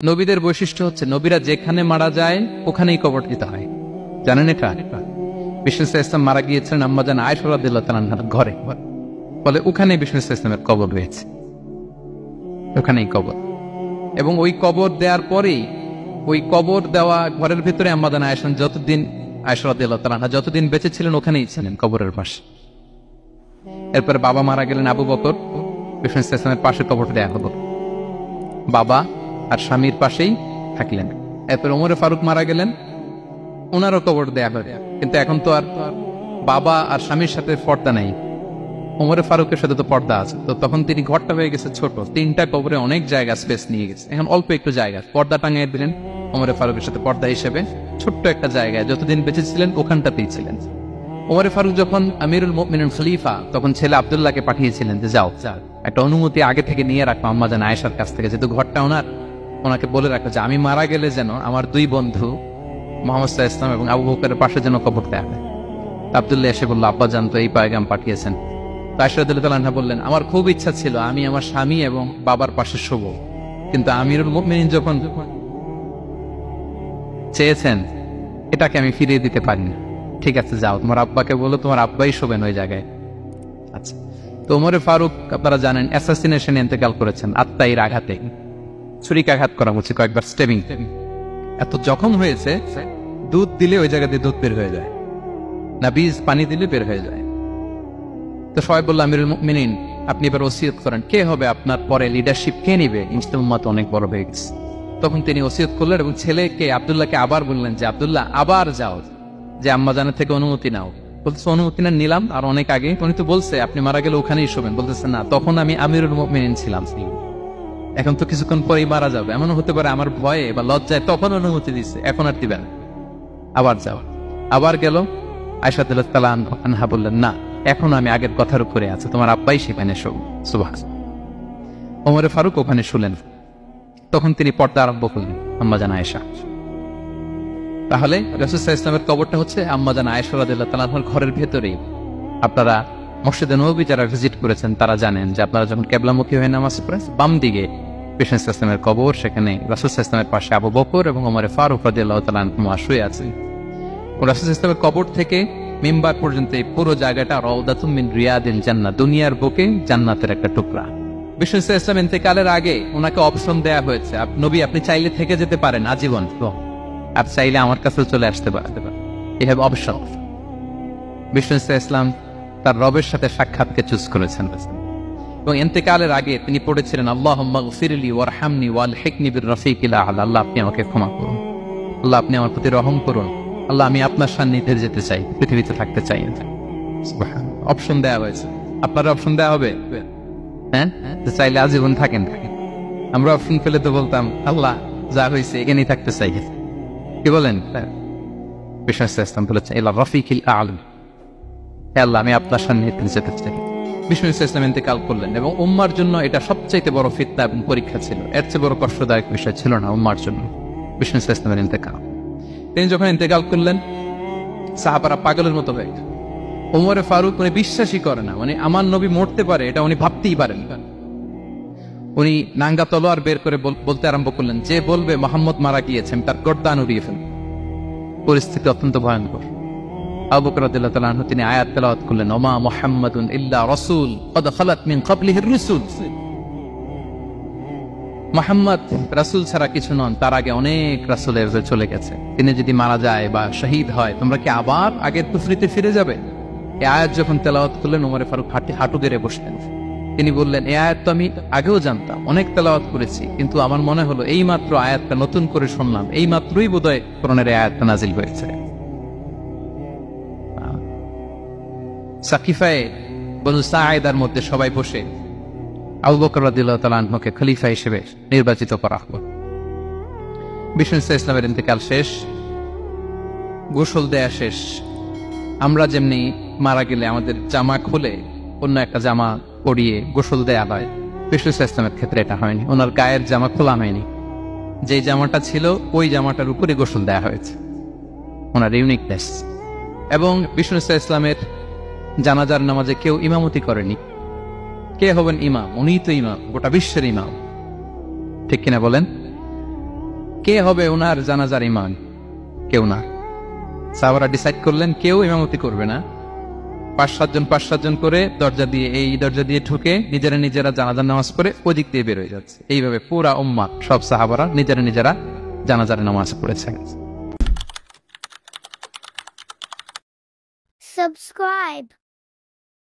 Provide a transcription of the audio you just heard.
নবীদের বৈশিষ্ট্য হচ্ছে নবীরা যেখানে মারা যায় ওখানেই কবর দিতে হয়। জানেন এটা? বিষ্ণু ইসলাম মারা গিয়েছিলেন আম্মাজান আয়েশা রাদিয়াল্লাহু তাআলা আনহার ঘরে, ফলে ওখানে বিষ্ণু ইসলামের কবর রয়েছে, ওখানেই কবর। এবং ওই কবর দেওয়ার পরেই ওই কবর দেওয়া ঘরের ভিতরে আম্মাজান আয়েশা যতদিন আয়েশা রাদিয়াল্লাহু তাআলা আনহা যতদিন বেঁচে ছিলেন ওখানেই ছিলেন কবরের পাশে। এরপরে বাবা মারা গেলেন আবু বকর, বিষ্ণু ইসলামের পাশে কবর দেয়া হলো, বাবা আর স্বামীর পাশেই থাকলেন। এরপর ওমরে ফারুক মারা গেলেন, ওনারও কবর দেয়া হলো। কিন্তু এখন তো আর বাবা আর স্বামীর সাথে পর্দা নেই, ওমরে ফারুকের সাথে তো পর্দা আছে। তো তখন তিনি ঘরটা হয়ে গেছে ছোট, তিনটা কবরে অনেক জায়গা স্পেস নিয়ে গেছে, এখন অল্প একটু জায়গা পর্দা টাঙিয়ে দিলেন ওমরে ফারুকের সাথে পর্দা হিসেবে ছোট্ট একটা জায়গায়, যতদিন বেঁচে ছিলেন ওখানটাতেই ছিলেন। ওমরে ফারুক যখন আমিরুল মুমিনিন খলিফা, তখন ছেলে আব্দুল্লাহকে পাঠিয়েছিলেন যে যাও একটা অনুমতি আগে থেকে নিয়ে রাখো আম্মাজান আয়েশার কাছ থেকে, যেহেতু ঘরটা ওনার, ওনাকে বলে রাখো যে আমি মারা গেলে যেন আমার দুই বন্ধু মুহাম্মদ সাল্লাল্লাহু আলাইহি ওয়াসাল্লাম এবং আবু বকরের পাশে যেন কবর দেয়া হয়। আব্দুল্লাহ এসে বলল, আব্বা জান তো এই পয়গাম পাঠিয়েছেন। তো আয়েশা রাদিয়াল্লাহু তাআলা আনহা বললেন, আমার খুব ইচ্ছা ছিল আমি আমার স্বামী এবং বাবার পাশে শোব, কিন্তু আমিরুল মুমিনিন যখন চেয়েছেন এটাকে আমি ফিরিয়ে দিতে পারি না। ঠিক আছে যাও, তোমার আব্বাকে বলো তোমার আব্বাই শোবেন ওই জায়গায়। আচ্ছা, তো ওমরে ফারুক আপনারা জানেন অ্যাসাসিনেশনে ইন্তেকাল করেছেন, আত্মাইর আঘাতে, ছুরিকাঘাত করা হচ্ছে, কয়েকবার স্টেবিং। এত জখম হয়েছে দুধ দিলে ওই জায়গা দিয়ে দুধ বের হয়ে যায় না, বীজ পানি দিলে বের হয়ে যায়। তো সবাই বলল আমিরুল মুমিনিন আপনি এবার ওসিয়ত করেন, কে হবে আপনার পরে লিডারশিপ, কে নিবে? মুসলিম উম্মাত অনেক বড় হয়ে গেছে। তখন তিনি ওসিয়ত করলেন এবং ছেলেকে আব্দুল্লাহকে আবার বললেন যে আব্দুল্লাহ আবার যাও, যে আম্মাজানের থেকে অনুমতি নাও। বলতেছে অনুমতি না নিলাম আর অনেক আগে, উনি তো বলছে আপনি মারা গেলে ওখানেই শোবেন। বলতেছে না, তখন আমি আমিরুল মুমিনিন ছিলাম, এখন তো কিছুক্ষণ পরেই মারা যাবে, এমন হতে পারে আমার ভয়ে বা লজ্জায় তখন অনুমতি দিচ্ছে, এখন আর দিবেন, আবার যাও। আবার গেল, আয়েশা রাদিয়াল্লাহু তাআলা আনহা বললেন না, এখন আমি আগের কথার উপরে আছে, তোমার আব্বাই সেখানে শোব। সুবহানাল্লাহ। ওমরে ফারুক ওখানে শুলেন, তখন তিনি পর্দা আরম্ভ করলেন আম্মাজান আয়েশা। তাহলে রাসূল সাল্লাল্লাহু আলাইহি ওয়াসাল্লামের কবরটা হচ্ছে আম্মাজান আয়েশা রাদিয়াল্লাহু তাআলা আনহার ঘরের ভেতরেই। আপনারা মসজিদে নববী যারা ভিজিট করেছেন তারা জানেন যে আপনারা যখন কিবলামুখী হয়ে নামাজ পড়েন, বাম দিকে বিষ্ণু ইসলামের কবর, সেখানে রাসূল সাল্লাল্লাহু আলাইহি ওয়াসাল্লামের পাশে আবু বকর এবং ওমরে ফারুক রাদিয়াল্লাহু তাআলা আনহুমা শুয়ে আছেন। রাসূল সাল্লাল্লাহু আলাইহি ওয়াসাল্লামের কবর থেকে মিম্বার পর্যন্ত এই পুরো জায়গাটা রাউদাতুম মিন রিয়াদিল জান্নাহ, দুনিয়ার বুকে জান্নাতের একটা টুকরা। বিষ্ণু সাল্লাল্লাহু আলাইহি ওয়াসাল্লাম ইন্তেকালের আগে ওনাকে অপশন দেয়া হয়েছে, নবী আপনি চাইলে থেকে যেতে পারেন আজীবন, আর চাইলে আমার কাছে চলে আসতে পারেন, এই হ্যাভ অপশন। বিষ্ণু সাল্লাল্লাহু আলাইহি ওয়াসাল্লাম তার রবের সাথে সাক্ষাৎকে চুজ করেছেন এবং ইন্তেকালের আগে তিনি পড়েছিলেন আল্লাহুম্মা গফিরলি ওয়ারহামনি ওয়ালহিকনি বির রাফিকিল আ'লা, আল্লাহ আপনি আমাকে ক্ষমা করুন, আল্লাহ আপনি আমার প্রতি রহম করুন, আল্লাহ আমি আপনার সান্নিধ্যে যেতে চাই, পৃথিবীতে থাকতে চাই না। সুবহানাল্লাহ। অপশন দেওয়া হয়েছে, আপনার অপশন দেওয়া হবে, হ্যাঁ, চাইলে আজীবন থাকেন। আমরা অপশন পেলে তো বলতাম আল্লাহ যা হয়েছে এখানেই থাকতে চাই, কি বলেন? বিষ্ণু ইসলাম বলেছেন ইলা রাফিকিল আ'লা, আল্লাহ আমি আপনার সান্নিধ্যে যেতে চাই। বিষ্ণু ইসলাম ইন্তেকাল করলেন এবং উম্মার জন্য এটা সবচাইতে বড় ফিতনা এবং পরীক্ষা ছিল, এর চেয়ে বড় কষ্টদায়ক বিষয় ছিল না উম্মার জন্য বিষ্ণু ইসলামের ইন্তেকাল। তিনি যখন ইন্তেকাল করলেন সাহাবারা পাগলের মতো হয়ে গেল। ওমরে ফারুক উনি বিশ্বাসই করে না, মানে আমার নবী মরতে পারে এটা উনি ভাবতেই পারেন। উনি নাঙ্গা তলোয়ার বের করে বলতে আরম্ভ করলেন, যে বলবে মুহাম্মদ মারা গিয়েছেন তার গর্দান উড়িয়ে ফেলবে। পরিস্থিতি অত্যন্ত ভয়ঙ্কর। আবু বকর রাদিয়াল্লাহু তাআলা আনহু তিনি আয়াত তেলাওয়াত করলেন, ওমা মুহাম্মাদুন ইল্লা রাসূল ক্বাদ খালাত মিন ক্বাবলিহির রুসুল, মুহাম্মদ রাসূল ছাড়া কিছু নন, তার আগে অনেক রাসূলের চলে গেছে, তিনি যদি মারা যায় বা শহীদ হয় তোমরা কি আবার আগের কুফরিতে ফিরে যাবে? এই আয়াত যখন তেলাওয়াত করলেন ওমরে ফারুক হাঁটু গেড়ে বসলেন। তিনি বললেন এই আয়াত তো আমি আগেও জানতাম, অনেক তেলাওয়াত করেছি, কিন্তু আমার মনে হলো এই মাত্র আয়াতটা নতুন করে শুনলাম, এই মাত্রই বোধহয় কোরআনের এই আয়াতটা নাজিল হয়েছে। সাকিফায়ে বনু সাঈদার মধ্যে সবাই বসে আবু বকর রাদিয়াল্লাহু তাআলা আনহুকে খলিফা হিসেবে নির্বাচিত করা হলো। বিষ্ণু ইসলামের ইন্তেকাল শেষ, গোসল দেয়া শেষ। আমরা যেমনি মারা গেলে আমাদের জামা খুলে অন্য একটা জামা পরিয়ে গোসল দেয়া হয়, বিষ্ণু ইসলামের ক্ষেত্রে এটা হয়নি, ওনার গায়ের জামা খোলা হয়নি, যে জামাটা ছিল ওই জামাটার উপরে গোসল দেয়া হয়েছে, ওনার ইউনিকনেস। এবং বিষ্ণু ইসলামের জানাজার নামাজে কেউ ইমামতি করেনি। কে হবেন ইমাম? উনিই তো ইমাম, গোটা বিশ্বের ইমাম, ঠিক কিনা বলেন? কে হবে ওনার জানাজার ইমাম? কেউ না। সাহাবারা ডিসাইড করলেন কেউ ইমামতি করবে না। 5-7 জন করে দরজা দিয়ে, এই দরজা দিয়ে ঢুকে নিজেরা জানাজার নামাজ পড়ে ওদিক দিয়ে বের হয়ে যাচ্ছে। এইভাবে পুরা উম্মাহ সব সাহাবারা নিজেরা জানাজার নামাজ পড়েছে। Subscribe.